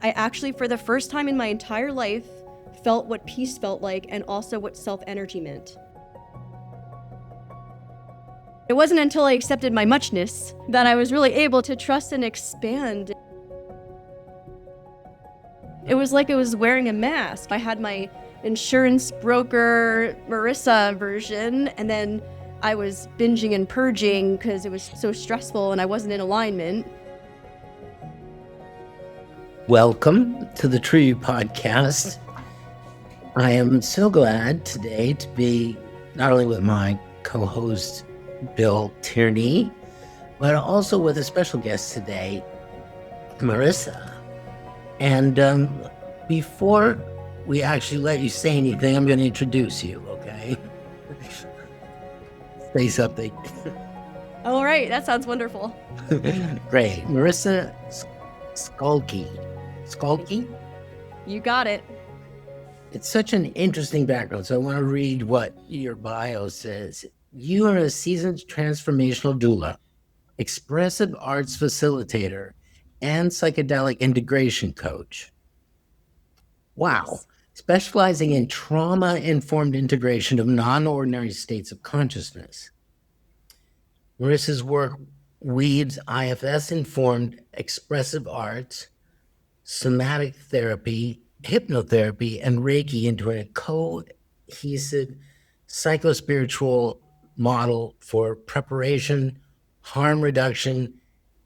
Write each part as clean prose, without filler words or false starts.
I actually, for the first time in my entire life, felt what peace felt like and also what self-energy meant. It wasn't until I accepted my muchness that I was really able to trust and expand. It was like I was wearing a mask. I had my insurance broker Marissa version, and then I was binging and purging because it was so stressful and I wasn't in alignment. Welcome to the True Podcast. I am so glad today to be not only with my co-host Bill Tierney, but also with a special guest today, Marissa. And before we actually let you say anything, I'm going to introduce you, okay? Say something. All right, that sounds wonderful. Great. Marisa Skolky. Skolky? You got it. It's such an interesting background, so I want to read what your bio says. You are a seasoned transformational doula, expressive arts facilitator, and psychedelic integration coach. Wow. Specializing in trauma-informed integration of non-ordinary states of consciousness. Marissa's work weaves IFS-informed expressive arts, somatic therapy, hypnotherapy, and Reiki into a cohesive psychospiritual model for preparation, harm reduction,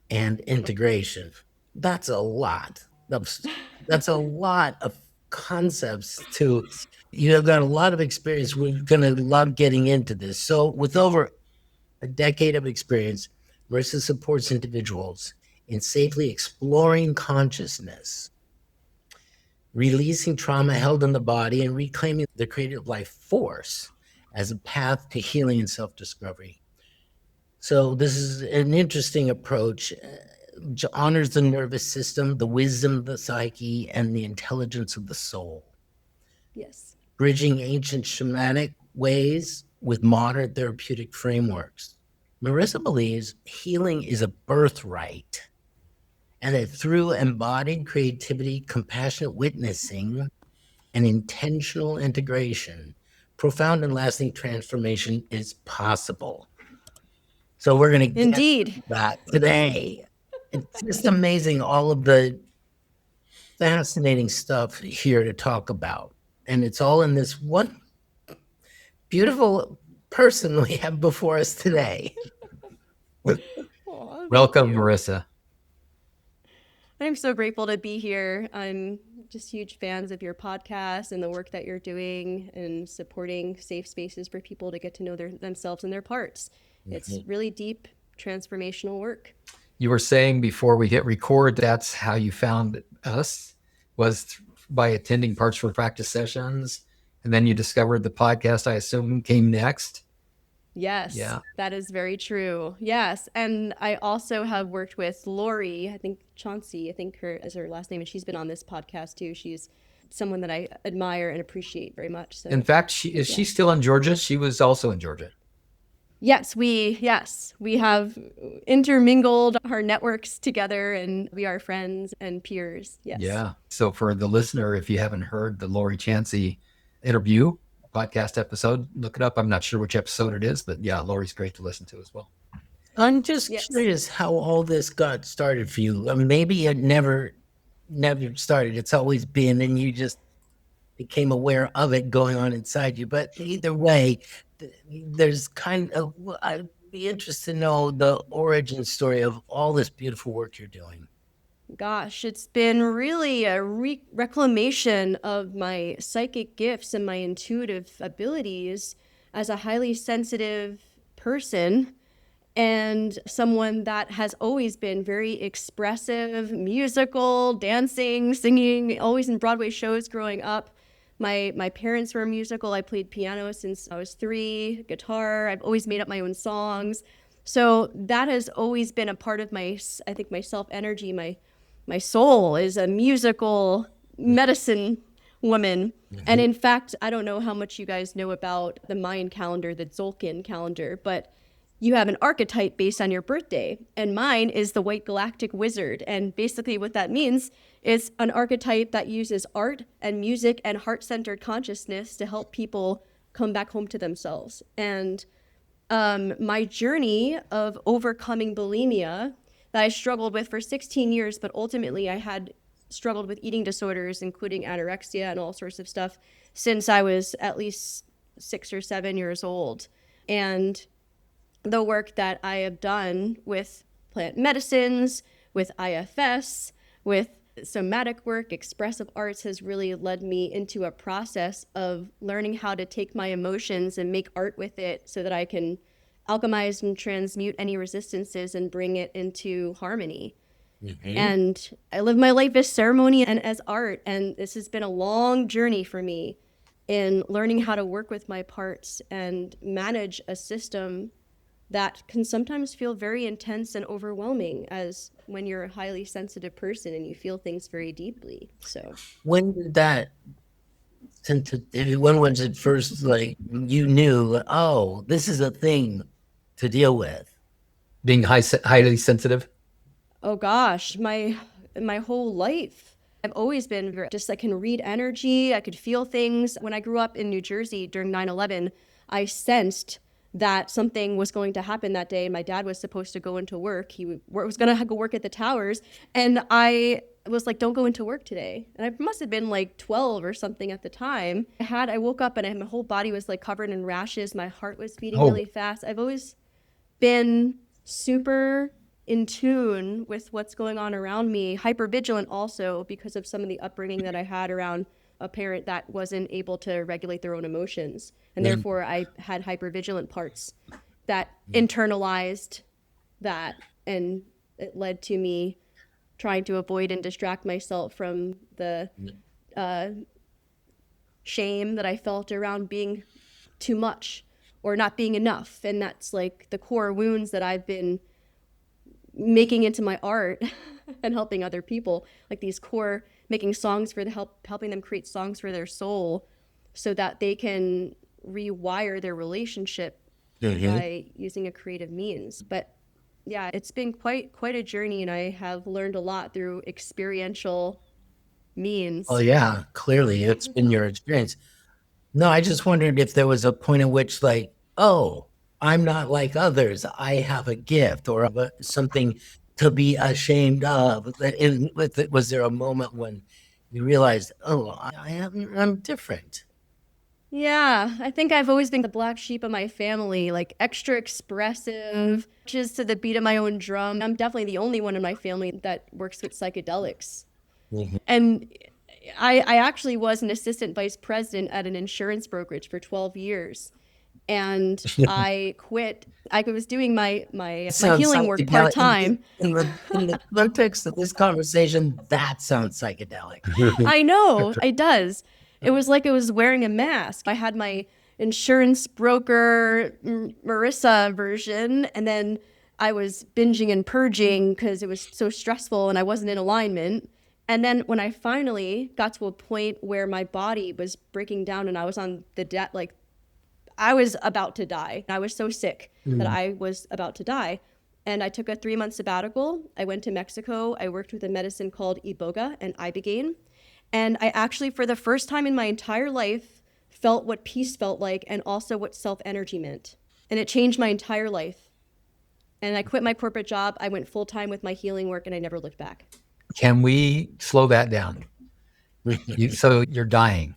and integration. That's a lot. That's a lot of concepts to, you have got a lot of experience. We're going to love getting into this. So with over a decade of experience, Marissa supports individuals in safely exploring consciousness, releasing trauma held in the body, and reclaiming the creative life force as a path to healing and self-discovery. So this is an interesting approach, which honors the nervous system, the wisdom of the psyche, and the intelligence of the soul. Yes. Bridging ancient shamanic ways with modern therapeutic frameworks. Marissa believes healing is a birthright, and that through embodied creativity, compassionate witnessing, and intentional integration, profound and lasting transformation is possible. So we're going to get that today. It's just amazing, all of the fascinating stuff here to talk about. And it's all in this one beautiful person we have before us today. Welcome, Marissa. I'm so grateful to be here. I'm just huge fans of your podcast and the work that you're doing and supporting safe spaces for people to get to know themselves and their parts. Mm-hmm. It's really deep, transformational work. You were saying before we hit record, that's how you found us, was by attending Parts for Practice sessions. And then you discovered the podcast, I assume, came next. Yes, yeah. That is very true. Yes. And I also have worked with Lori, I think Chauncey, her is her last name, and she's been on this podcast too. She's someone that I admire and appreciate very much. So, in fact, she still in Georgia? She was also in Georgia. Yes, we have intermingled our networks together, and we are friends and peers. Yes. Yeah. So for the listener, if you haven't heard the Lori Chauncey interview podcast episode, look it up. I'm not sure which episode it is, but yeah, Lori's great to listen to as well. I'm just curious how all this got started for you. Maybe it never started. It's always been, and you just became aware of it going on inside you. But either way, there's kind of, I'd be interested to know the origin story of all this beautiful work you're doing. Gosh, it's been really a reclamation of my psychic gifts and my intuitive abilities as a highly sensitive person and someone that has always been very expressive, musical, dancing, singing, always in Broadway shows growing up. My parents were musical. I played piano since I was 3, guitar. I've always made up my own songs. So that has always been a part of my self-energy. My soul is a musical medicine woman. Mm-hmm. And in fact, I don't know how much you guys know about the Mayan calendar, the Tzolk'in calendar, but you have an archetype based on your birthday. And mine is the White Galactic Wizard. And basically what that means is an archetype that uses art and music and heart-centered consciousness to help people come back home to themselves. And my journey of overcoming bulimia that I struggled with for 16 years, but ultimately I had struggled with eating disorders, including anorexia and all sorts of stuff, since I was at least 6 or 7 years old. And the work that I have done with plant medicines, with IFS, with somatic work, expressive arts has really led me into a process of learning how to take my emotions and make art with it so that I can alchemize and transmute any resistances and bring it into harmony. Mm-hmm. And I live my life as ceremony and as art. And this has been a long journey for me in learning how to work with my parts and manage a system that can sometimes feel very intense and overwhelming as when you're a highly sensitive person and you feel things very deeply. So when did that when was it first, like, you knew, oh, this is a thing to deal with? Being highly sensitive? Oh gosh, my whole life. I've always been I can read energy, I could feel things. When I grew up in New Jersey during 9/11, I sensed that something was going to happen that day. My dad was supposed to go into work. He was going to go work at the towers. And I was like, don't go into work today. And I must have been like 12 or something at the time. I woke up and my whole body was like covered in rashes. My heart was beating really fast. I've always been super in tune with what's going on around me, hypervigilant also because of some of the upbringing that I had around a parent that wasn't able to regulate their own emotions. And therefore I had hypervigilant parts that internalized that, and it led to me trying to avoid and distract myself from the shame that I felt around being too much or not being enough. And that's like the core wounds that I've been making into my art and helping other people, like these core, making songs for helping them create songs for their soul so that they can rewire their relationship by using a creative means. But yeah, it's been quite a journey, and I have learned a lot through experiential means. Oh yeah, clearly it's been your experience. No, I just wondered if there was a point at which, like, oh, I'm not like others. I have a gift or something to be ashamed of. Was there a moment when you realized, oh, I'm different? Yeah, I think I've always been the black sheep of my family, like extra expressive, just to the beat of my own drum. I'm definitely the only one in my family that works with psychedelics. Mm-hmm. And I actually was an assistant vice president at an insurance brokerage for 12 years. And I quit. I was doing my healing work part-time. In the context of this conversation, that sounds psychedelic. I know, it does. It was like I was wearing a mask. I had my insurance broker Marissa version, and then I was binging and purging because it was so stressful and I wasn't in alignment. And then when I finally got to a point where my body was breaking down and I was on the debt, like I was about to die. I was so sick that I was about to die. And I took a 3-month sabbatical. I went to Mexico. I worked with a medicine called Iboga and Ibogaine. And I actually, for the first time in my entire life, felt what peace felt like and also what self-energy meant. And it changed my entire life. And I quit my corporate job. I went full-time with my healing work and I never looked back. Can we slow that down? So you're dying.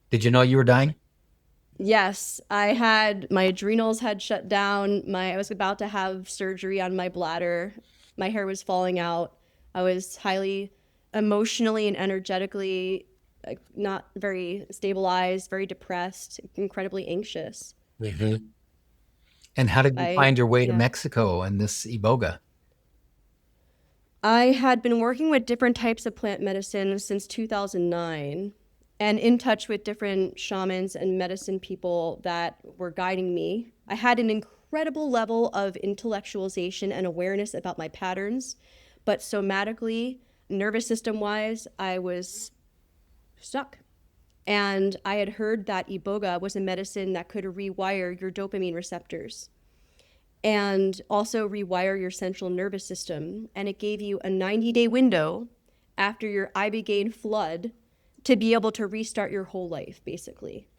Did you know you were dying? Yes, my adrenals had shut down. I was about to have surgery on my bladder. My hair was falling out. I was highly emotionally and energetically not very stabilized, very depressed, incredibly anxious. Mm-hmm. And how did you find your way to Mexico and this Iboga? I had been working with different types of plant medicine since 2009 and in touch with different shamans and medicine people that were guiding me. I had an incredible level of intellectualization and awareness about my patterns, but somatically, nervous system wise, I was stuck. And I had heard that Iboga was a medicine that could rewire your dopamine receptors. and also rewire your central nervous system. And it gave you a 90-day window after your Iboga flood to be able to restart your whole life, basically,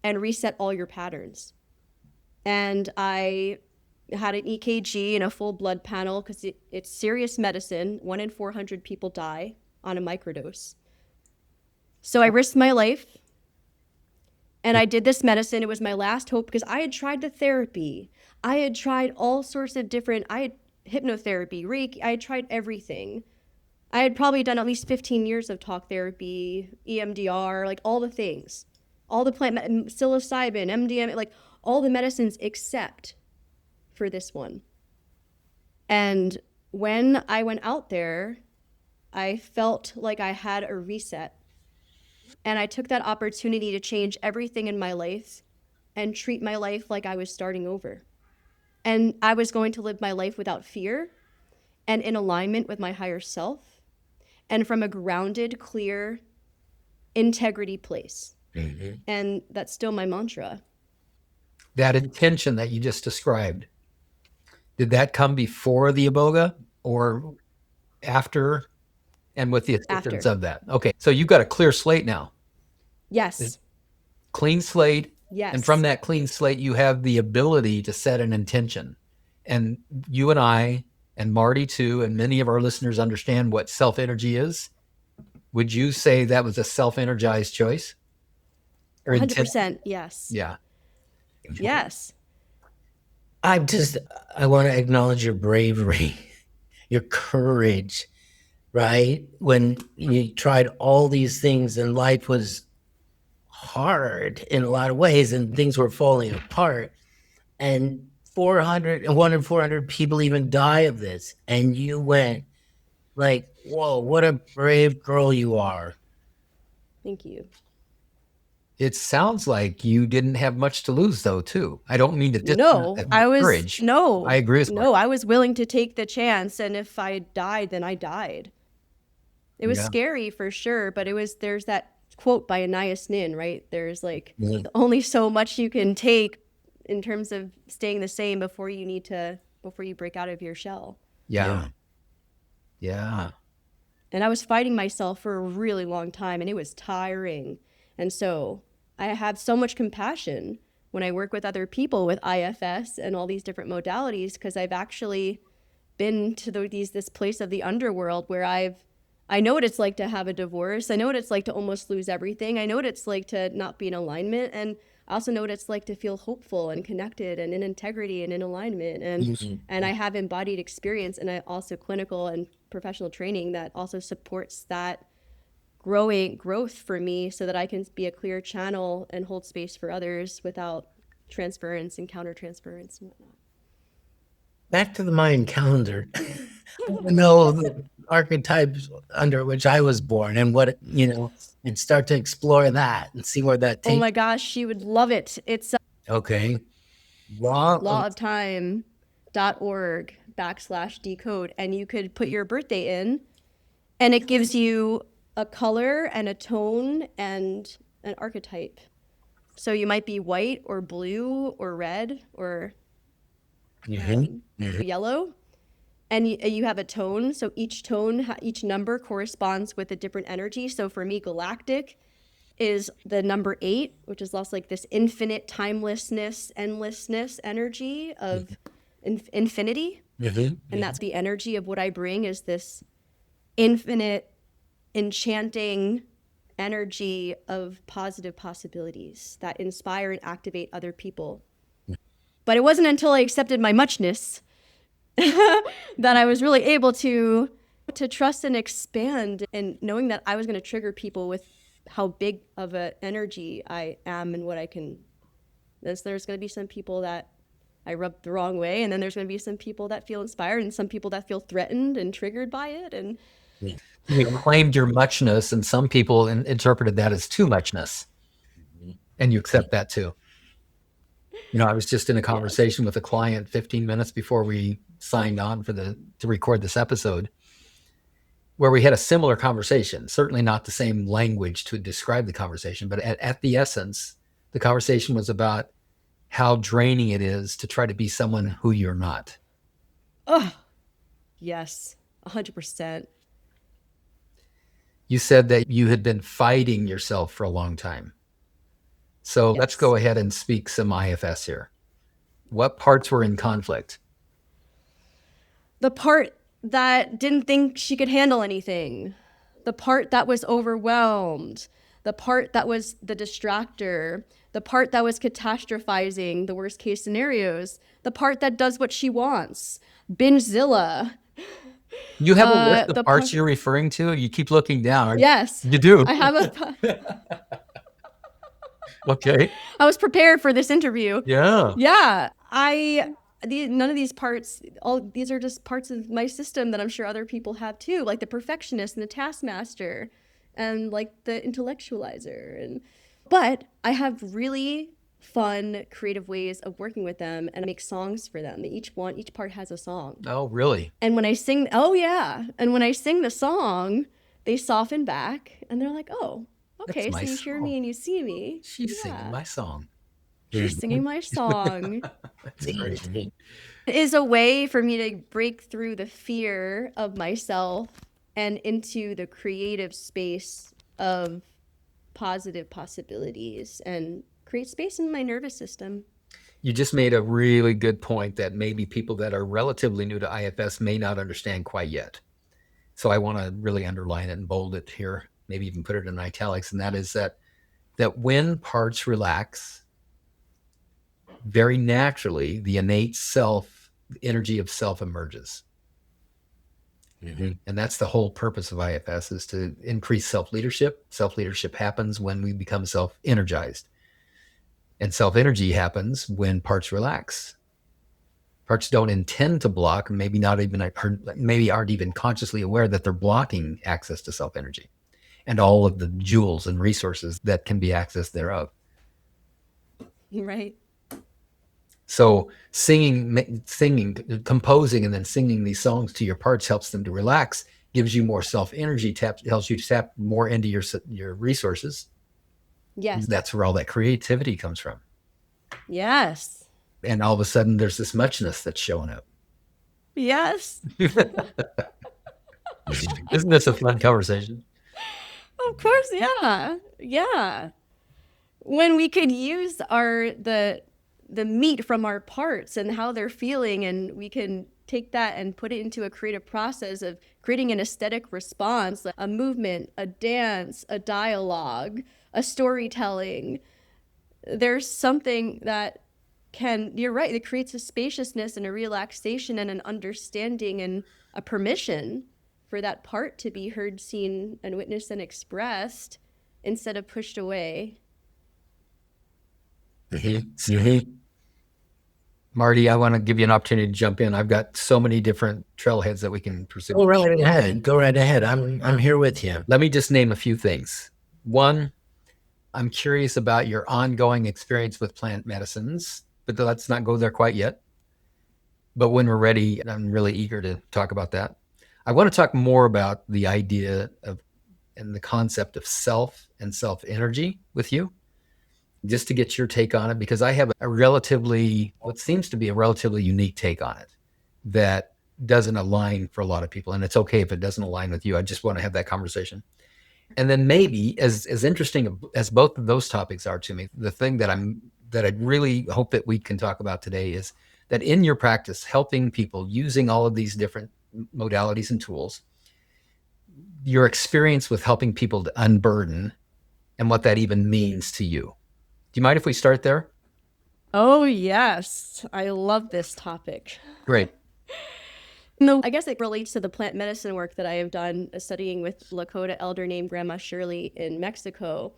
and reset all your patterns. And I had an EKG and a full blood panel because it's serious medicine. 1 in 400 people die on a microdose. So I risked my life and I did this medicine. It was my last hope because I had tried the therapy. I had tried all sorts of different, I had hypnotherapy, Reiki, I had tried everything. I had probably done at least 15 years of talk therapy, EMDR, like all the things, all the plant, psilocybin, MDMA, like all the medicines except for this one. And when I went out there, I felt like I had a reset. And I took that opportunity to change everything in my life and treat my life like I was starting over. And I was going to live my life without fear and in alignment with my higher self and from a grounded, clear, integrity place. Mm-hmm. And that's still my mantra. That intention that you just described, did that come before the Iboga or after and with the assistance of that? Okay, so you've got a clear slate now. Yes. Clean slate. Yes. And from that clean slate, you have the ability to set an intention. And you and I and Marty too, and many of our listeners understand what self-energy is. Would you say that was a self-energized choice? 100%, yes. Yeah. Yes. I want to acknowledge your bravery, your courage, right? When you tried all these things and life was hard in a lot of ways and things were falling apart, and 1 in 400 people even die of this, and you went like, whoa, what a brave girl you are. Thank you. It sounds like you didn't have much to lose, though, too. I don't mean to discount courage. No, I agree with Marty. I was willing to take the chance, and if I died, then I died. It was scary for sure, but there's that quote by Anais Nin, right? There's like only so much you can take in terms of staying the same before you break out of your shell. Yeah. And I was fighting myself for a really long time, and it was tiring. And so I have so much compassion when I work with other people with IFS and all these different modalities, because I've actually been to this place of the underworld where I know what it's like to have a divorce. I know what it's like to almost lose everything. I know what it's like to not be in alignment. And I also know what it's like to feel hopeful and connected and in integrity and in alignment. And I have embodied experience, and I also clinical and professional training that also supports that growth for me, so that I can be a clear channel and hold space for others without transference and countertransference and whatnot. Back to the Mayan calendar. Know the archetypes under which I was born and what, and start to explore that and see where that takes. Oh my gosh, she would love it. It's okay. lawoftime.org/decode, and you could put your birthday in, and it gives you a color and a tone and an archetype. So you might be white or blue or red or yellow, and you have a tone. So each tone, each number corresponds with a different energy. So for me, galactic is the number 8, which is less like this infinite timelessness, endlessness energy of infinity. And that's the energy of what I bring, is this infinite, enchanting energy of positive possibilities that inspire and activate other people. But it wasn't until I accepted my muchness that I was really able to trust and expand, and knowing that I was going to trigger people with how big of an energy I am and what I can. There's going to be some people that I rub the wrong way, and then there's going to be some people that feel inspired, and some people that feel threatened and triggered by it. And you claimed your muchness, and some people interpreted that as too muchness, and you accept that too. I was just in a conversation with a client 15 minutes before we signed on to record this episode, where we had a similar conversation, certainly not the same language to describe the conversation, but at the essence, the conversation was about how draining it is to try to be someone who you're not. Oh, yes, 100%. You said that you had been fighting yourself for a long time. So let's Yes. go ahead and speak some IFS here. What parts were in conflict? The part that didn't think she could handle anything, the part that was overwhelmed, the part that was the distractor, the part that was catastrophizing the worst case scenarios, the part that does what she wants, Bingezilla. You have a list of the parts part- you're referring to? You keep looking down. Yes. You do? I have a. Okay. I was prepared for this interview. Yeah. Yeah. None of these parts, all these are just parts of my system that I'm sure other people have too, like the perfectionist and the taskmaster and like the intellectualizer. But I have really fun, creative ways of working with them and I make songs for them. Each part has a song. Oh, really? And when I sing, oh yeah. And when I sing the song, they soften back and they're like, oh, okay, so my you hear song. me and you see me. She's singing my song. She's singing my song. That's great. It is a way for me to break through the fear of myself and into the creative space of positive possibilities and create space in my nervous system. You just made a really good point that maybe people that are relatively new to IFS may not understand quite yet. So I want to really underline it and bold it here, maybe even put it in italics, and that is that when parts relax, very naturally, the innate energy of self emerges. Mm-hmm. And that's the whole purpose of IFS, is to increase self-leadership. Self-leadership happens when we become self-energized. And self-energy happens when parts relax. Parts don't intend to block, maybe aren't even consciously aware that they're blocking access to self-energy and all of the jewels and resources that can be accessed thereof. Right. So singing, composing, and then singing these songs to your parts helps them to relax, gives you more self-energy, helps you to tap more into your resources. Yes. That's where all that creativity comes from. Yes. And all of a sudden, there's this muchness that's showing up. Yes. Isn't this a fun conversation? Of course, yeah. Yeah. When we could use the meat from our parts and how they're feeling, and we can take that and put it into a creative process of creating an aesthetic response, like a movement, a dance, a dialogue, a storytelling. There's something that you're right, it creates a spaciousness and a relaxation and an understanding and a permission for that part to be heard, seen, and witnessed and expressed instead of pushed away. Mm-hmm. Marty, I want to give you an opportunity to jump in. I've got so many different trailheads that we can pursue. Go right ahead. Go right ahead. I'm here with you. Let me just name a few things. One, I'm curious about your ongoing experience with plant medicines, but let's not go there quite yet. But when we're ready, I'm really eager to talk about that. I want to talk more about the idea of and the concept of self and self-energy with you, just to get your take on it, because I have what seems to be a relatively unique take on it that doesn't align for a lot of people. And it's okay if it doesn't align with you. I just want to have that conversation. And then maybe as interesting as both of those topics are to me, the thing that I really hope that we can talk about today is that in your practice, helping people using all of these different modalities and tools, your experience with helping people to unburden and what that even means to you. Do you mind if we start there? Oh, yes. I love this topic. Great. No, I guess it relates to the plant medicine work that I have done studying with Lakota elder named Grandma Shirley in Mexico.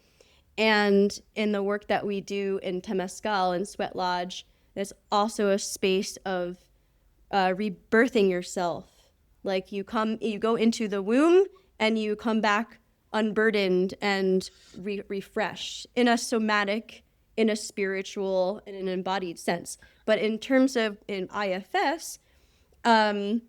And in the work that we do in Temescal and Sweat Lodge, there's also a space of rebirthing yourself. Like you go into the womb and you come back unburdened and refreshed in a somatic, in a spiritual, and an embodied sense. But in terms of in IFS, the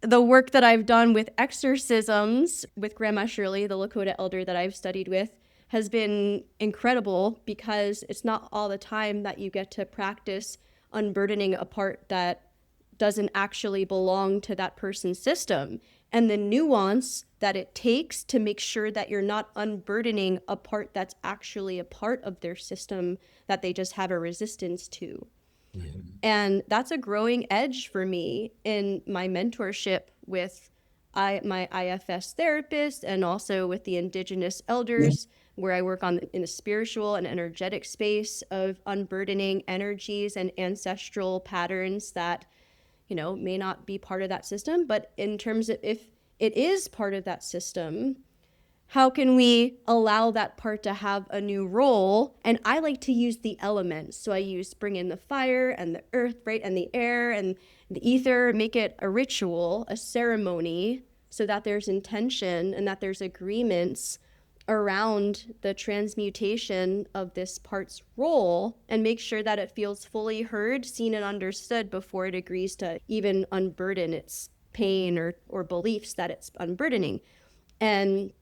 work that I've done with exorcisms with Grandma Shirley, the Lakota elder that I've studied with, has been incredible, because it's not all the time that you get to practice unburdening a part that doesn't actually belong to that person's system, and the nuance that it takes to make sure that you're not unburdening a part that's actually a part of their system that they just have a resistance to. And that's a growing edge for me in my mentorship with my IFS therapist, and also with the Indigenous elders, where I work in a spiritual and energetic space of unburdening energies and ancestral patterns that, may not be part of that system. But in terms of if it is part of that system, how can we allow that part to have a new role? And I like to use the elements. So I bring in the fire and the earth, right? And the air and the ether, make it a ritual, a ceremony, so that there's intention and that there's agreements around the transmutation of this part's role, and make sure that it feels fully heard, seen, and understood before it agrees to even unburden its pain or beliefs that it's unburdening. And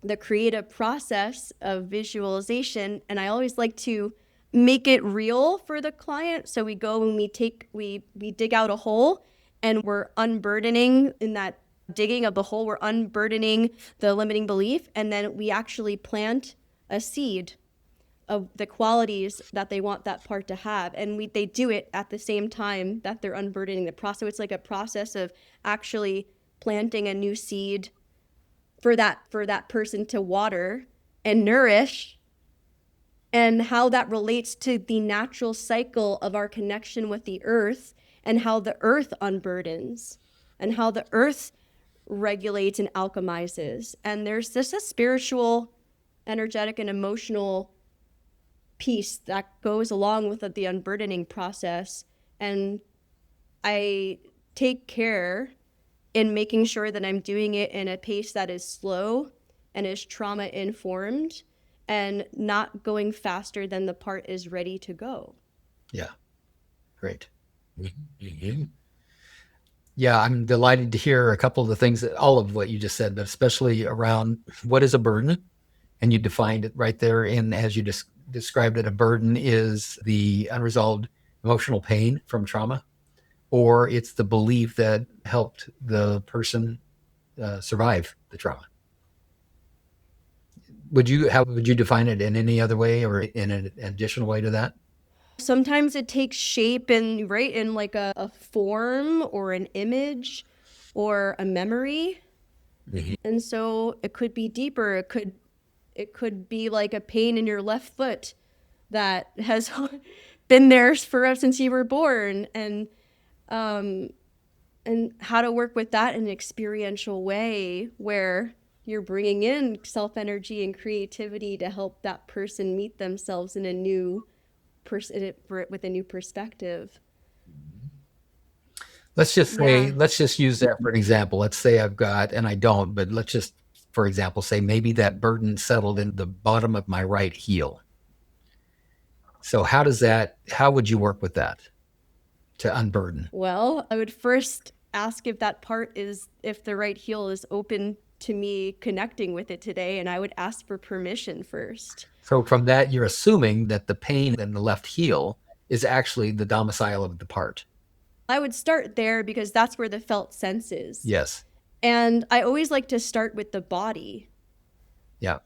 the creative process of visualization, and I always like to make it real for the client. So we go and we dig out a hole, and we're unburdening. In that digging of the hole, we're unburdening the limiting belief, and then we actually plant a seed of the qualities that they want that part to have, and they do it at the same time that they're unburdening the process. So it's like a process of actually planting a new seed for that person to water and nourish, and how that relates to the natural cycle of our connection with the earth, and how the earth unburdens, and how the earth regulates and alchemizes. And there's just a spiritual, energetic, and emotional piece that goes along with the unburdening process. And I take care in making sure that I'm doing it in a pace that is slow and is trauma informed, and not going faster than the part is ready to go. Yeah. Great. Yeah, I'm delighted to hear a couple of the things, all of what you just said, but especially around what is a burden. And you defined it right there as you described it. A burden is the unresolved emotional pain from trauma, or it's the belief that helped the person survive the trauma. How would you define it in any other way, or in an additional way to that? Sometimes it takes shape in like a form or an image or a memory. Mm-hmm. And so it could be deeper. It could be like a pain in your left foot that has been there since you were born, and how to work with that in an experiential way, where you're bringing in self energy and creativity to help that person meet themselves in a new with a new perspective. Let's just say, let's just use that for an example. Let's say I've got, and I don't, but let's just, for example, say maybe that burden settled in the bottom of my right heel. So how would you work with that to unburden? Well, I would first ask if the right heel is open to me connecting with it today, and I would ask for permission first. So from that, you're assuming that the pain in the left heel is actually the domicile of the part. I would start there, because that's where the felt sense is. Yes. And I always like to start with the body. Yeah.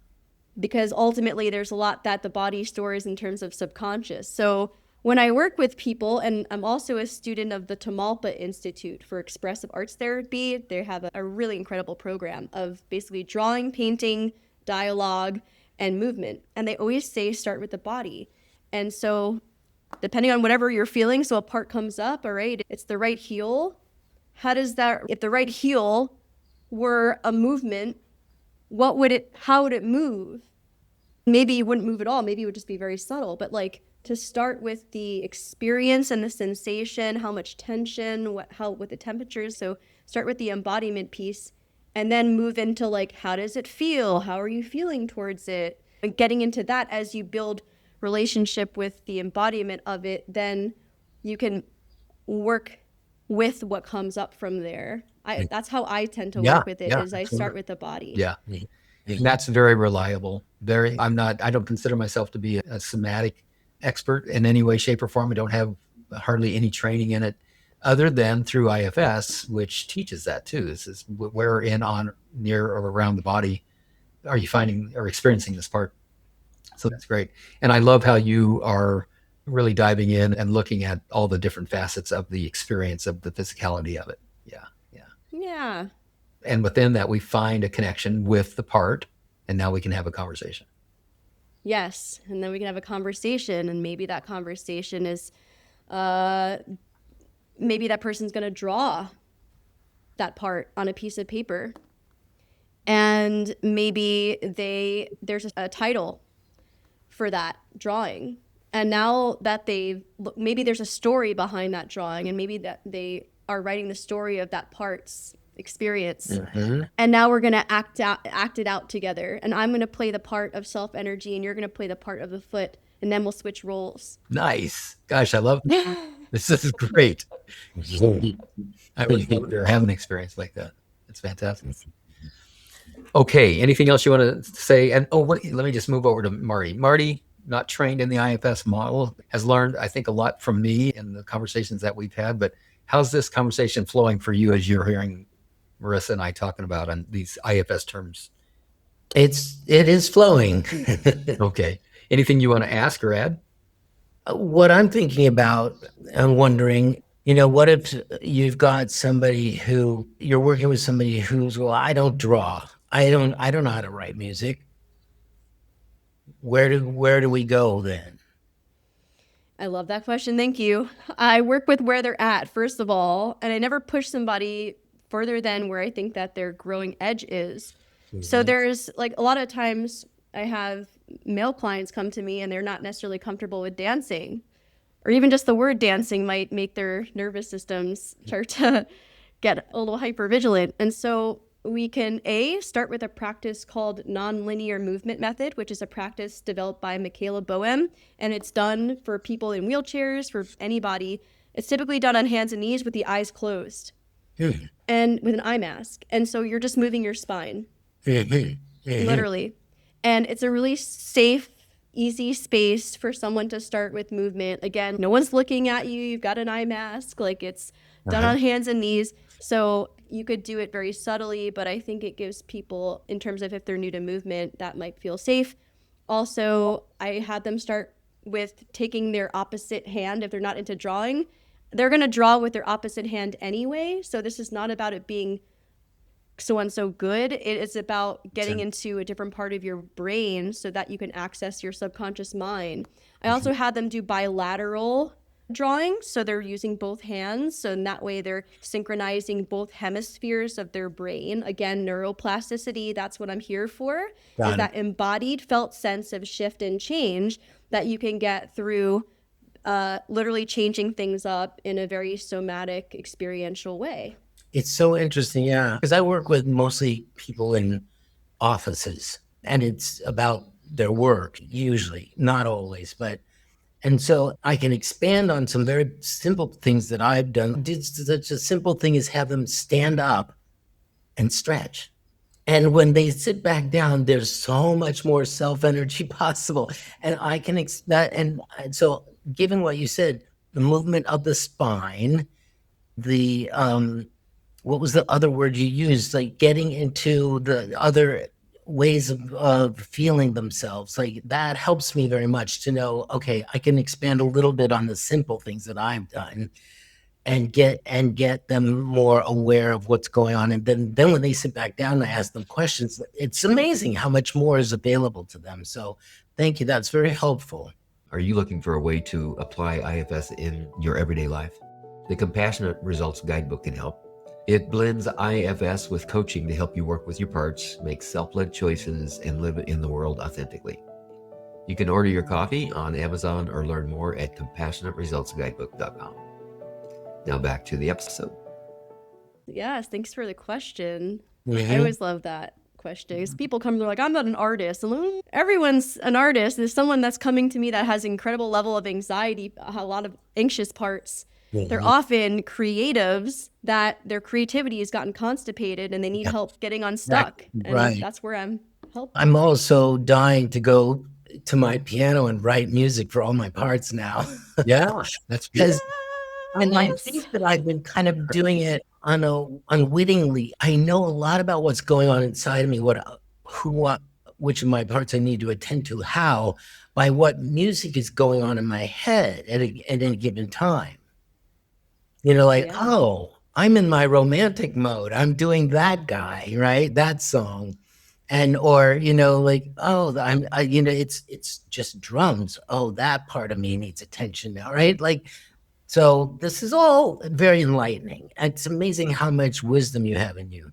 Because ultimately there's a lot that the body stores in terms of subconscious. So when I work with people, and I'm also a student of the Tamalpa Institute for Expressive Arts Therapy, they have a really incredible program of basically drawing, painting, dialogue, and movement. And they always say start with the body. And so depending on whatever you're feeling, so a part comes up, all right, it's the right heel. If the right heel were a movement, how would it move? Maybe you wouldn't move at all. Maybe it would just be very subtle. But like, to start with the experience and the sensation, how much tension, what the temperatures. So start with the embodiment piece, and then move into like, how does it feel? How are you feeling towards it? And getting into that as you build relationship with the embodiment of it, then you can work with what comes up from there. That's how I tend to work with it, is I start with the body. Yeah. That's very reliable. I don't consider myself to be a somatic expert in any way, shape, or form. I don't have hardly any training in it other than through IFS, which teaches that too. This is where in, on, near, or around the body are you finding or experiencing this part. So that's great. And I love how you are really diving in and looking at all the different facets of the experience of the physicality of it. Yeah. Yeah. Yeah. And within that, we find a connection with the part, and now we can have a conversation. Yes. And then we can have a conversation, and maybe that conversation is, maybe that person's going to draw that part on a piece of paper. And maybe there's a title for that drawing. And now that maybe there's a story behind that drawing, and maybe that they are writing the story of that part's experience. Mm-hmm. And now we're going to act it out together. And I'm going to play the part of self energy, and you're going to play the part of the foot, and then we'll switch roles. Nice. Gosh, I love this. This is great. I would love to have an experience like that. It's fantastic. Okay. Anything else you want to say? And let me just move over to Marty. Marty, not trained in the IFS model, has learned, I think, a lot from me in the conversations that we've had. But how's this conversation flowing for you as you're hearing Marissa and I talking about on these IFS terms? It is flowing. Okay. Anything you want to ask or add? What I'm thinking about and wondering, what if you've got you're working with somebody who's, well, I don't draw. I don't know how to write music. Where do we go then? I love that question. Thank you. I work with where they're at, first of all, and I never push somebody further than where I think that their growing edge is. Mm-hmm. So there's like a lot of times I have male clients come to me and they're not necessarily comfortable with dancing, or even just the word dancing might make their nervous systems start to get a little hypervigilant. And so we can start with a practice called nonlinear movement method, which is a practice developed by Michaela Boehm, and it's done for people in wheelchairs, for anybody. It's typically done on hands and knees with the eyes closed and with an eye mask. And so you're just moving your spine, literally. And it's a really safe, easy space for someone to start with movement. Again, no one's looking at you. You've got an eye mask. Like, it's done on hands and knees. So you could do it very subtly, but I think it gives people, in terms of if they're new to movement, that might feel safe. Also, I had them start with taking their opposite hand. If they're not into drawing, they're going to draw with their opposite hand anyway. So this is not about it being so good. It is about getting into a different part of your brain so that you can access your subconscious mind. I also had them do bilateral drawing, so they're using both hands, so in that way they're synchronizing both hemispheres of their brain. Again, neuroplasticity, that's what I'm here for. Is that embodied felt sense of shift and change that you can get through literally changing things up in a very somatic, experiential way. It's so interesting, yeah, because I work with mostly people in offices, and it's about their work, usually, not always, and so I can expand on some very simple things that I've done. Did such a simple thing as have them stand up and stretch. And when they sit back down, there's so much more self-energy possible. And I can and so given what you said, the movement of the spine, the what was the other word you used? Like getting into the other ways of feeling themselves, like that helps me very much to know, okay, I can expand a little bit on the simple things that I've done and get them more aware of what's going on. And then when they sit back down and I ask them questions, it's amazing how much more is available to them. So thank you. That's very helpful. Are you looking for a way to apply IFS in your everyday life? The Compassionate Results Guidebook can help. It blends IFS with coaching to help you work with your parts, make self-led choices, and live in the world authentically. You can order your copy on Amazon or learn more at compassionateresultsguidebook.com. Now back to the episode. Yes, thanks for the question. I always love that question. Because people come, they're like, I'm not an artist. And everyone's an artist. There's someone that's coming to me that has an incredible level of anxiety, a lot of anxious parts. They're often creatives that their creativity has gotten constipated and they need help getting unstuck. And that's where I'm help. I'm also dying to go to my piano and write music for all my parts now. Yeah, that's Because and I Yes. think that I've been kind of doing it unwittingly. I know a lot about what's going on inside of me, which of my parts I need to attend to, how, by what music is going on in my head at any given time. Like, Yeah. oh, I'm in my romantic mode. I'm doing that guy, right? That song. Or, like, oh, it's just drums. Oh, that part of me needs attention now, right? Like, so this is all very enlightening. It's amazing how much wisdom you have in you.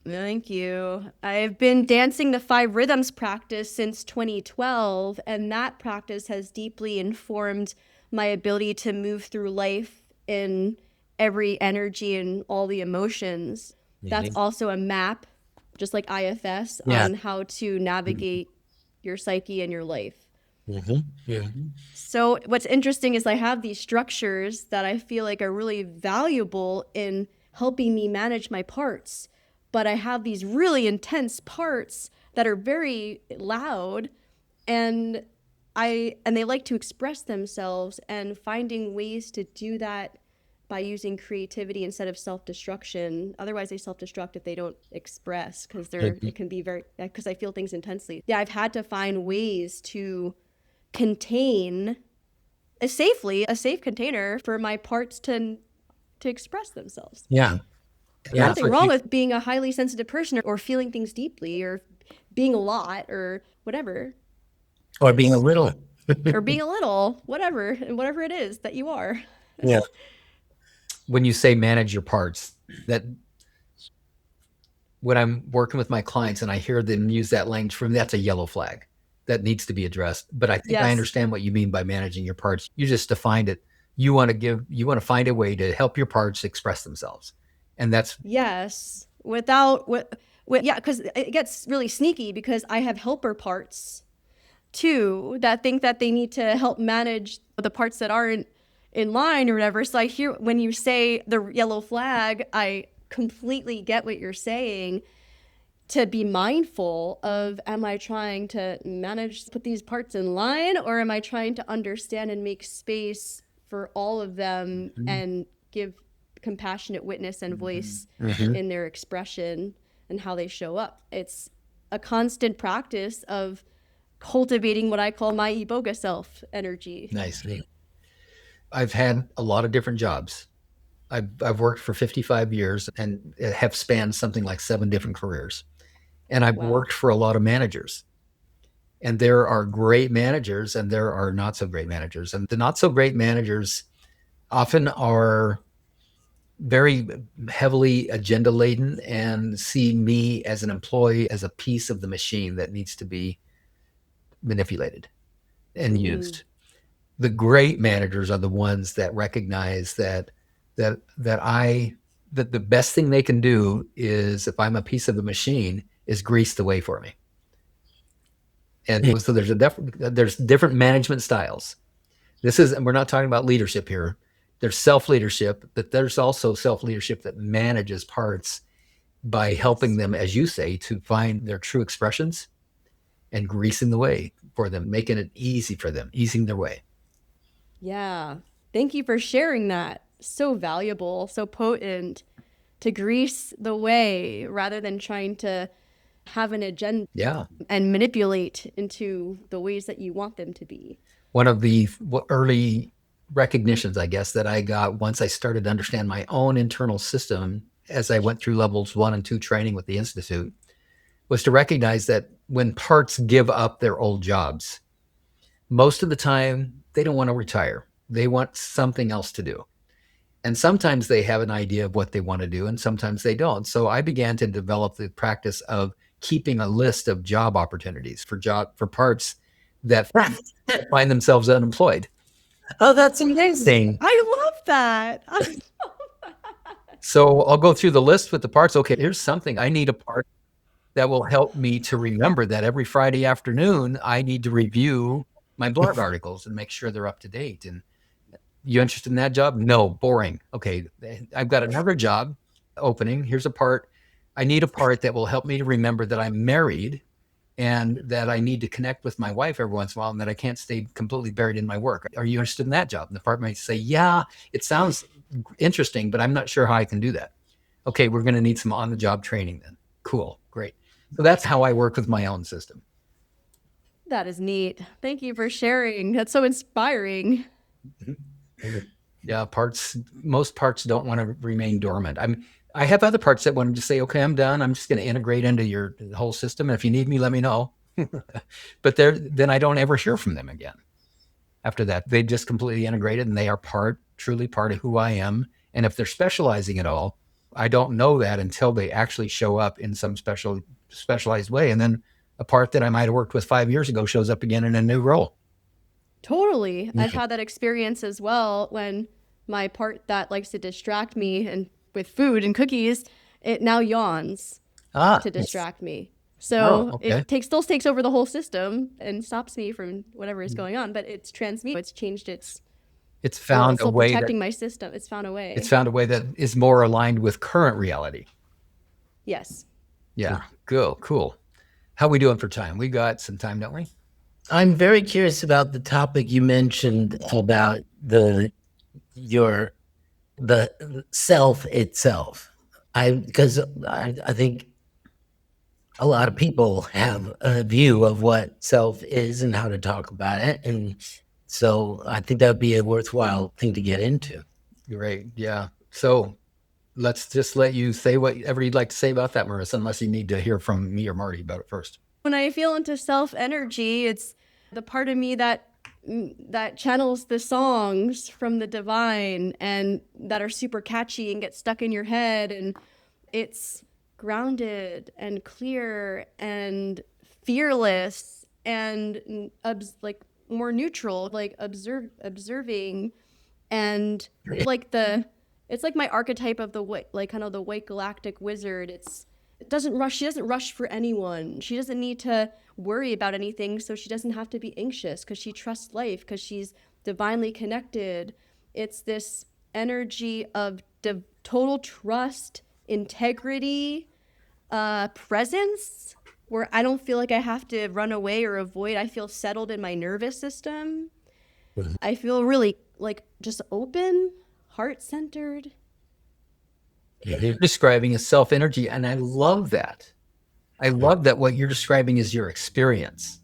Thank you. I've been dancing the 5 rhythms practice since 2012, and that practice has deeply informed my ability to move through life in every energy and all the emotions. That's also a map, just like IFS, Yeah. on how to navigate your psyche and your life. Yeah. So what's interesting is I have these structures that I feel like are really valuable in helping me manage my parts. But I have these really intense parts that are very loud, and they like to express themselves, and finding ways to do that by using creativity instead of self-destruction. Otherwise they self-destruct if they don't express, because it can be because I feel things intensely. Yeah, I've had to find ways to contain a safe container for my parts to express themselves. Yeah. Yeah. Nothing wrong with being a highly sensitive person or feeling things deeply or being a lot or whatever. Or being a little. Or being a little, whatever it is that you are. Yeah. When you say manage your parts, that when I'm working with my clients and I hear them use that language, for me, that's a yellow flag that needs to be addressed. But I think I Yes. understand what you mean by managing your parts. You just defined it. You want to find a way to help your parts express themselves. And that's Yes. Yeah, because it gets really sneaky because I have helper parts too that think that they need to help manage the parts that aren't in line or whatever. So I hear when you say the yellow flag, I completely get what you're saying. To be mindful of, am I trying to put these parts in line, or am I trying to understand and make space for all of them and give compassionate witness and voice in their expression and how they show up? It's a constant practice of cultivating what I call my Iboga self energy. nice. I've had a lot of different jobs. I've worked for 55 years and have spanned something like 7 different careers. And I've Wow. worked for a lot of managers. And there are great managers and there are not so great managers. And the not so great managers often are very heavily agenda laden and see me as an employee as a piece of the machine that needs to be manipulated and used. The great managers are the ones that recognize that the best thing they can do is, if I'm a piece of the machine, is grease the way for me. And so there's different management styles. We're not talking about leadership here. There's self-leadership, but there's also self-leadership that manages parts by helping them, as you say, to find their true expressions and greasing the way for them, making it easy for them, easing their way. Yeah. Thank you for sharing that. So valuable, so potent, to grease the way rather than trying to have an agenda and manipulate into the ways that you want them to be. One of the early recognitions, I guess, that I got once I started to understand my own internal system as I went through levels 1 and 2 training with the Institute was to recognize that when parts give up their old jobs, most of the time they don't want to retire. They want something else to do. And sometimes they have an idea of what they want to do, and sometimes they don't. So I began to develop the practice of keeping a list of job opportunities for parts that find themselves unemployed. Oh, that's amazing. I love that. So I'll go through the list with the parts. Okay, here's something. I need a part that will help me to remember that every Friday afternoon, I need to review my blog articles and make sure they're up to date. And you interested in that job? No, boring. Okay, I've got another job opening. Here's a part. I need a part that will help me to remember that I'm married and that I need to connect with my wife every once in a while, and that I can't stay completely buried in my work. Are you interested in that job? And the partner might say, yeah, it sounds interesting, but I'm not sure how I can do that. Okay, we're going to need some on-the-job training then. Cool, great. So that's how I work with my own system. That is neat. Thank you for sharing. That's so inspiring. Yeah, most parts don't want to remain dormant. I have other parts that want to just say, okay, I'm done. I'm just going to integrate into your whole system. And if you need me, let me know. But then I don't ever hear from them again. After that, they just completely integrated, and they are truly part of who I am. And if they're specializing at all, I don't know that until they actually show up in some specialized way. And then a part that I might have worked with 5 years ago shows up again in a new role. Totally. Yeah. I've had that experience as well when my part that likes to distract me and with food and cookies, it now yawns to distract me. So okay. it still takes over the whole system and stops me from whatever is going on, but it's changed its found a way protecting my system. It's found a way. It's found a way that is more aligned with current reality. Yes. Yeah. Cool. How we doing for time? We got some time, don't we? I'm very curious about the topic you mentioned about the self itself. Because I think a lot of people have a view of what self is and how to talk about it. And so I think that would be a worthwhile thing to get into. Great. Yeah. So let's just let you say whatever you'd like to say about that, Marissa, unless you need to hear from me or Marty about it first. When I feel into self energy, it's the part of me that channels the songs from the divine and that are super catchy and get stuck in your head, and it's grounded and clear and fearless and like more neutral, like observing, and it's like my archetype of the white, like kind of the white galactic wizard. She doesn't rush for anyone. She doesn't need to worry about anything, so she doesn't have to be anxious because she trusts life, because she's divinely connected. It's this energy of total trust, integrity, presence, where I don't feel like I have to run away or avoid. I feel settled in my nervous system. I feel really like just open, heart-centered. You're describing as self energy, and I love that. I love that what you're describing is your experience.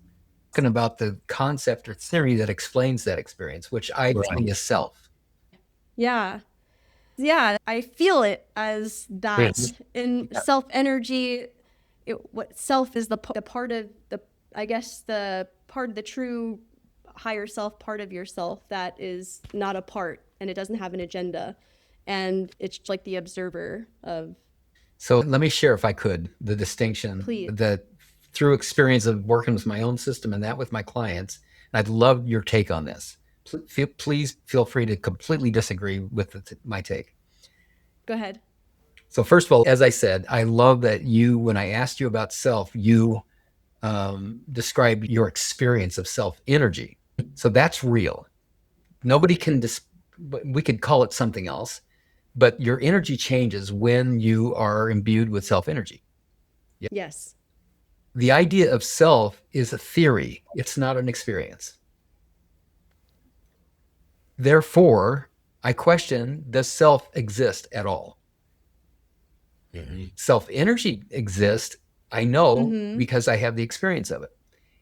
Talking about the concept or theory that explains that experience, which I think is self. Yeah, I feel it as that. In self energy, what self is the part of the, I guess the part of the true higher self, part of yourself that is not a part and it doesn't have an agenda, and it's like the observer of. So let me share, if I could, the distinction. Please. That through experience of working with my own system and that with my clients, and I'd love your take on this. Please feel free to completely disagree with my take. Go ahead. So first of all, as I said, I love that when I asked you about self, you described your experience of self energy. So that's real. Nobody can, we could call it something else, but your energy changes when you are imbued with self energy. Yeah. Yes. The idea of self is a theory. It's not an experience. Therefore, I question, does self exist at all? Mm-hmm. Self energy exists, I know, because I have the experience of it.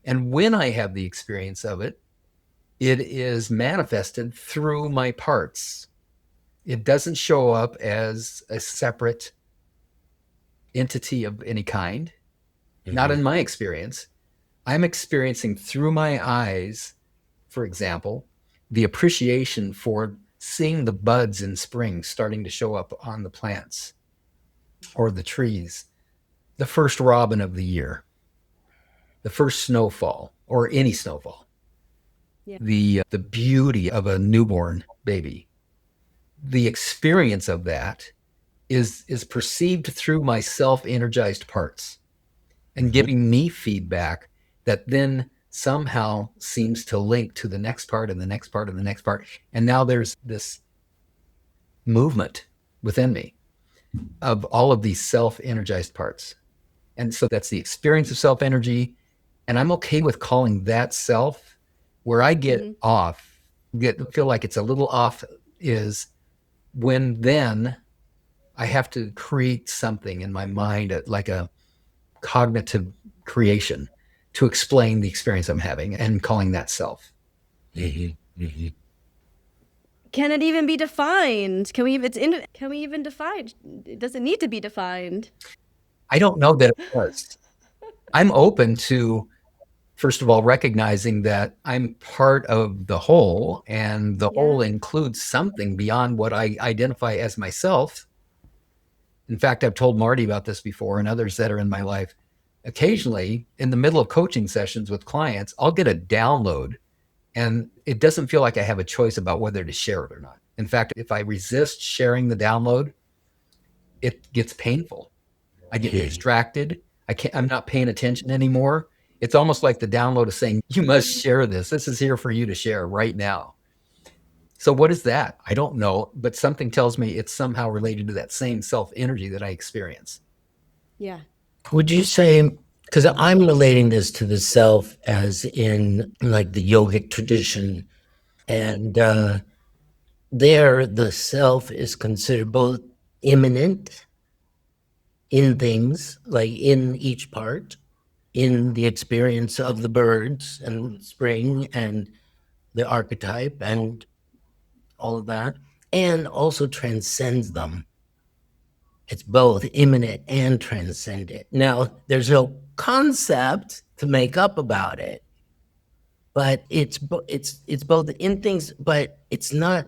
And when I have the experience of it, it is manifested through my parts. It doesn't show up as a separate entity of any kind. Not in my experience. I'm experiencing through my eyes, for example, the appreciation for seeing the buds in spring starting to show up on the plants or the trees, the first robin of the year, the first snowfall or any snowfall, the beauty of a newborn baby. The experience of that is perceived through my self-energized parts and giving me feedback that then somehow seems to link to the next part and the next part and the next part. And now there's this movement within me of all of these self-energized parts. And so that's the experience of self-energy. And I'm okay with calling that self. Where I get off, feel like it's a little off, is when then I have to create something in my mind, like a cognitive creation to explain the experience I'm having and calling that self. Mm-hmm. Mm-hmm. Can it even be defined? Can we even define? It doesn't need to be defined. I don't know that it does. I'm open to, first of all, recognizing that I'm part of the whole, and the whole includes something beyond what I identify as myself. In fact, I've told Marty about this before and others that are in my life. Occasionally, in the middle of coaching sessions with clients, I'll get a download, and it doesn't feel like I have a choice about whether to share it or not. In fact, if I resist sharing the download, it gets painful. I get distracted. I'm not paying attention anymore. It's almost like the download is saying, you must share this. This is here for you to share right now. So what is that? I don't know, but something tells me it's somehow related to that same self energy that I experience. Yeah. Would you say, because I'm relating this to the self as in like the yogic tradition, and there the self is considered both immanent in things, like in each part, in the experience of the birds and spring and the archetype and all of that, and also transcends them. It's both immanent and transcendent. Now, there's no concept to make up about it, but it's both in things, but it's not.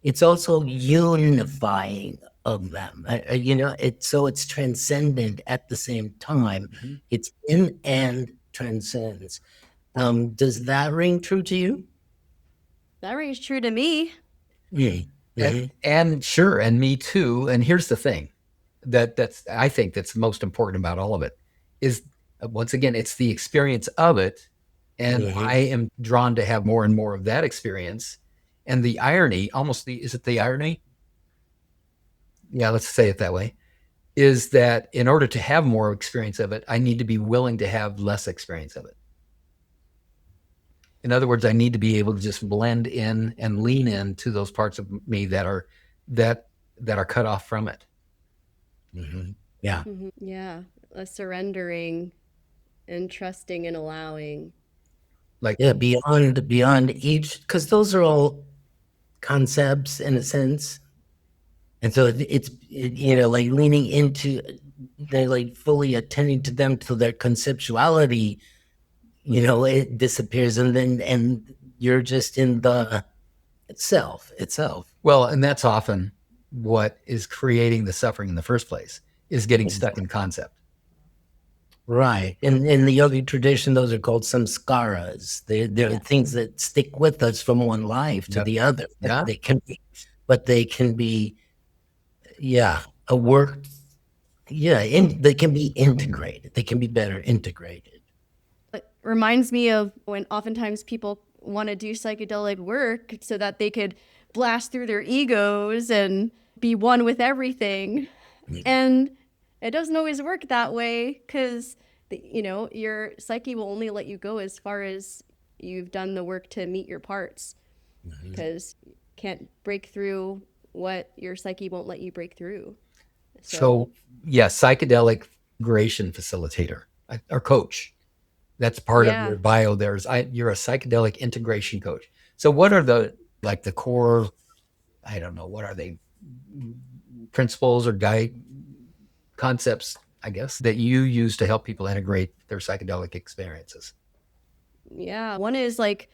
It's also unifying of them. It's transcendent at the same time. Mm-hmm. It's in and transcends. Does that ring true to you? That rings true to me. Mm-hmm. And sure, and me too. And here's the thing that's I think that's most important about all of it is, once again, it's the experience of it. And I am drawn to have more and more of that experience. And the irony, is it the irony? Yeah, let's say it that way, is that in order to have more experience of it, I need to be willing to have less experience of it. In other words, I need to be able to just blend in and lean into those parts of me that are cut off from it. Mm-hmm. Yeah. Mm-hmm. Yeah. A surrendering and trusting and allowing. Beyond each, because those are all concepts in a sense. And so it's like leaning into, they're like fully attending to them till their conceptuality, it disappears, and you're just in the itself. Well, and that's often what is creating the suffering in the first place, is getting stuck in concept. Right. In the yogic tradition, those are called samskaras. They're things that stick with us from one life to the other. Yeah. They can be a work. Yeah, they can be integrated. They can be better integrated. It reminds me of when oftentimes people want to do psychedelic work so that they could blast through their egos and be one with everything. And it doesn't always work that way, because your psyche will only let you go as far as you've done the work to meet your parts, because you can't break through what your psyche won't let you break through. So psychedelic integration facilitator or coach. That's part of your bio. You're a psychedelic integration coach. So what are the core, I don't know, what are they, principles or concepts, I guess, that you use to help people integrate their psychedelic experiences? Yeah. One is like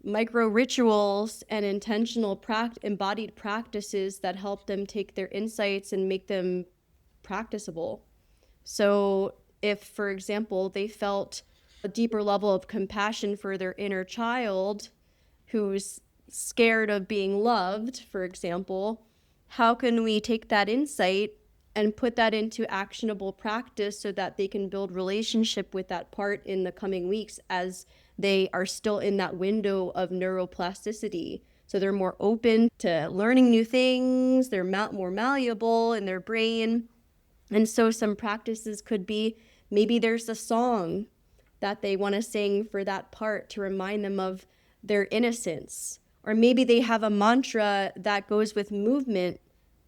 micro rituals and intentional embodied practices that help them take their insights and make them practicable. So if, for example, they felt a deeper level of compassion for their inner child who's scared of being loved, for example, how can we take that insight and put that into actionable practice so that they can build relationship with that part in the coming weeks, as they are still in that window of neuroplasticity. So they're more open to learning new things, they're more malleable in their brain. And so some practices could be, maybe there's a song that they want to sing for that part to remind them of their innocence. Or maybe they have a mantra that goes with movement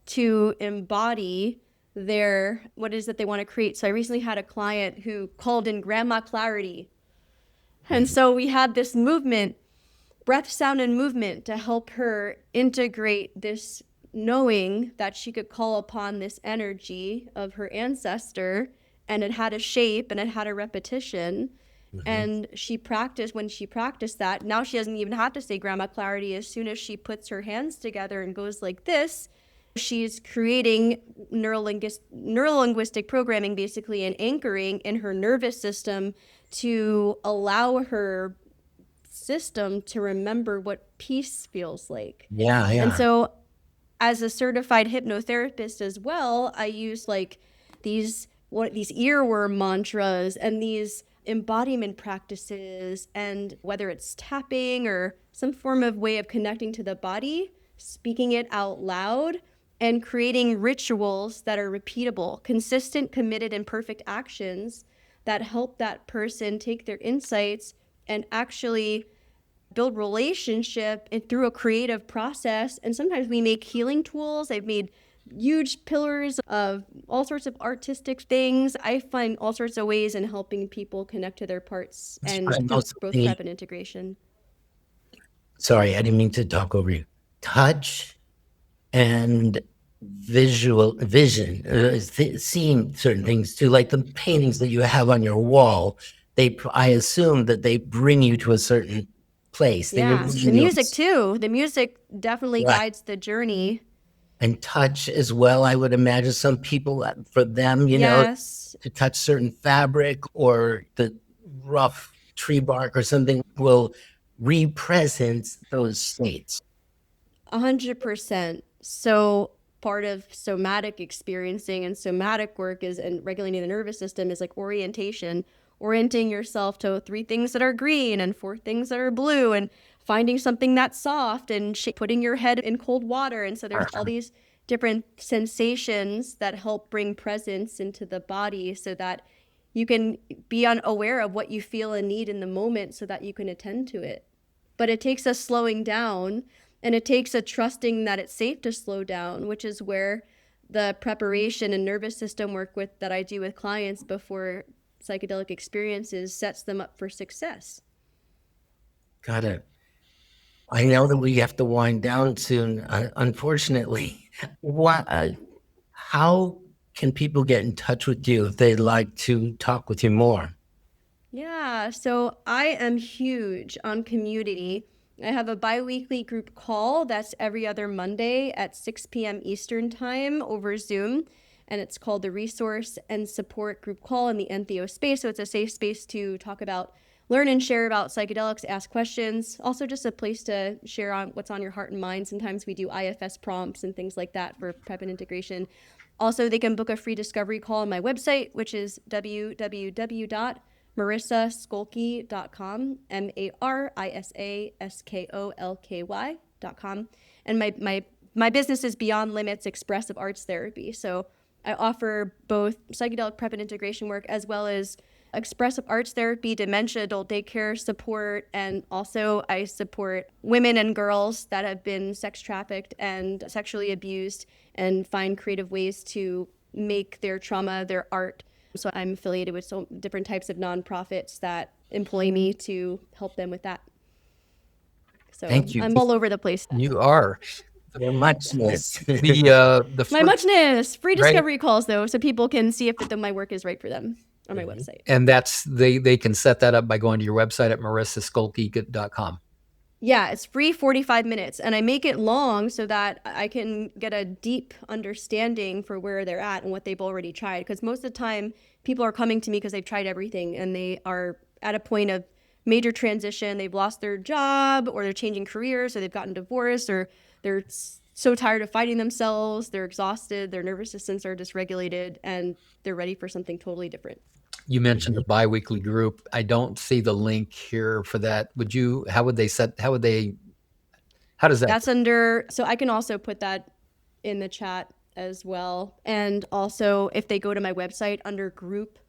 to embody what it is that they want to create. So I recently had a client who called in Grandma Clarity. And so we had this movement, breath, sound, and movement to help her integrate this knowing that she could call upon this energy of her ancestor, and it had a shape and it had a repetition. And when she practiced that, now she doesn't even have to say Grandma Clarity. As soon as she puts her hands together and goes like this, she's creating neurolinguistic programming, basically, and anchoring in her nervous system to allow her system to remember what peace feels like. Yeah. And so as a certified hypnotherapist as well, I use like these earworm mantras and these embodiment practices, and whether it's tapping or some form of way of connecting to the body, speaking it out loud, and creating rituals that are repeatable, consistent, committed, and perfect actions that help that person take their insights and actually build relationship and through a creative process. And sometimes we make healing tools. I've made huge pillars of all sorts of artistic things. I find all sorts of ways in helping people connect to their parts and both prep and integration. Sorry, I didn't mean to talk over you. Touch and vision, seeing certain things too, like the paintings that you have on your wall. I assume that they bring you to a certain place. Yeah, the music too. The music definitely guides the journey. And touch as well, I would imagine. Some people, for them, you know, to touch certain fabric or the rough tree bark or something will represent those states. 100%. So part of somatic experiencing and somatic work and regulating the nervous system is like orienting yourself to 3 things that are green and 4 things that are blue, and finding something that's soft and putting your head in cold water. And so there's all these different sensations that help bring presence into the body so that you can be unaware of what you feel and need in the moment so that you can attend to it. But it takes a slowing down, and it takes a trusting that it's safe to slow down, which is where the preparation and nervous system work that I do with clients before psychedelic experiences sets them up for success. Got it. I know that we have to wind down soon, unfortunately. How can people get in touch with you if they'd like to talk with you more? Yeah, so I am huge on community. I have a bi-weekly group call that's every other Monday at 6 p.m. Eastern time over Zoom. And it's called the Resource and Support Group Call in the Entheo space. So it's a safe space to talk about, learn and share about psychedelics, ask questions. Also just a place to share on what's on your heart and mind. Sometimes we do IFS prompts and things like that for prep and integration. Also, they can book a free discovery call on my website, which is www.marisaskolky.com, MARISASKOLKY.com. And my business is Beyond Limits Expressive Arts Therapy. So I offer both psychedelic prep and integration work as well as expressive arts therapy, dementia, adult daycare support, and also I support women and girls that have been sex trafficked and sexually abused and find creative ways to make their trauma their art. So I'm affiliated with so different types of nonprofits that employ me to help them with that. So Thank you. I'm all over the place. You are. Your muchness. My muchness. Free discovery calls, though, so people can see if my work is right for them on my website. And they can set that up by going to your website at marisaskolky.com. Yeah, it's free 45 minutes, and I make it long so that I can get a deep understanding for where they're at and what they've already tried. Because most of the time, people are coming to me because they've tried everything, and they are at a point of major transition. They've lost their job, or they're changing careers, or they've gotten divorced, or they're so tired of fighting themselves, they're exhausted, their nervous systems are dysregulated, and they're ready for something totally different. You mentioned a bi-weekly group. I don't see the link here for that. How does that? That's under, so I can also put that in the chat as well. And also if they go to my website under group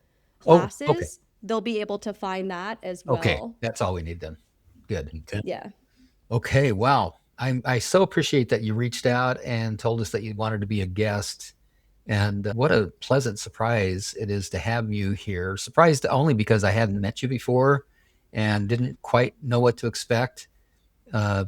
classes, they'll be able to find that as well. Okay, that's all we need then. Good. Yeah. Okay, wow. I so appreciate that you reached out and told us that you wanted to be a guest. And what a pleasant surprise it is to have you here. Surprised only because I hadn't met you before and didn't quite know what to expect.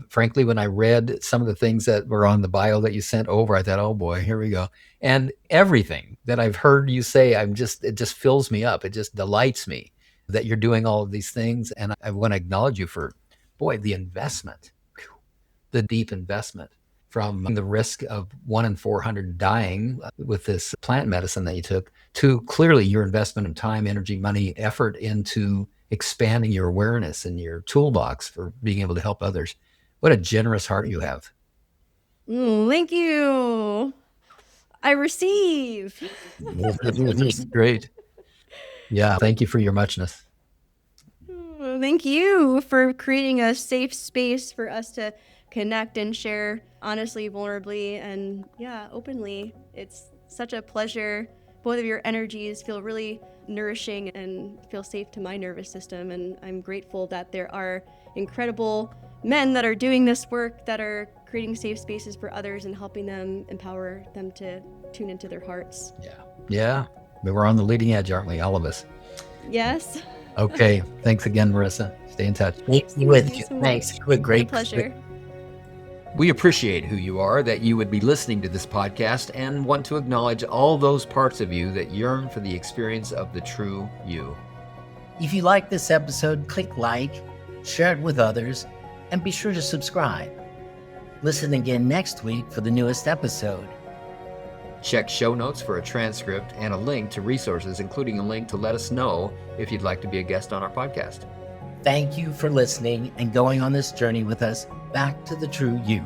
Frankly, when I read some of the things that were on the bio that you sent over, I thought, oh boy, here we go. And everything that I've heard you say, it just fills me up. It just delights me that you're doing all of these things. And I want to acknowledge you for, boy, the investment, the deep investment from the risk of 1 in 400 dying with this plant medicine that you took to clearly your investment of time, energy, money, effort into expanding your awareness and your toolbox for being able to help others. What a generous heart you have. Thank you. I receive. Great. Yeah. Thank you for your muchness. Thank you for creating a safe space for us to connect and share honestly, vulnerably, and openly. It's such a pleasure. Both of your energies feel really nourishing and feel safe to my nervous system. And I'm grateful that there are incredible men that are doing this work, that are creating safe spaces for others and helping them, empower them to tune into their hearts. Yeah. We're on the leading edge, aren't we? All of us. Yes. Okay. Thanks again, Marissa. Stay in touch. Thank you with you. So much. Thanks. What a great Pleasure. We appreciate who you are, that you would be listening to this podcast, and want to acknowledge all those parts of you that yearn for the experience of the true you. If you like this episode, click like, share it with others, and be sure to subscribe. Listen again next week for the newest episode. Check show notes for a transcript and a link to resources, including a link to let us know if you'd like to be a guest on our podcast. Thank you for listening and going on this journey with us back to the true you.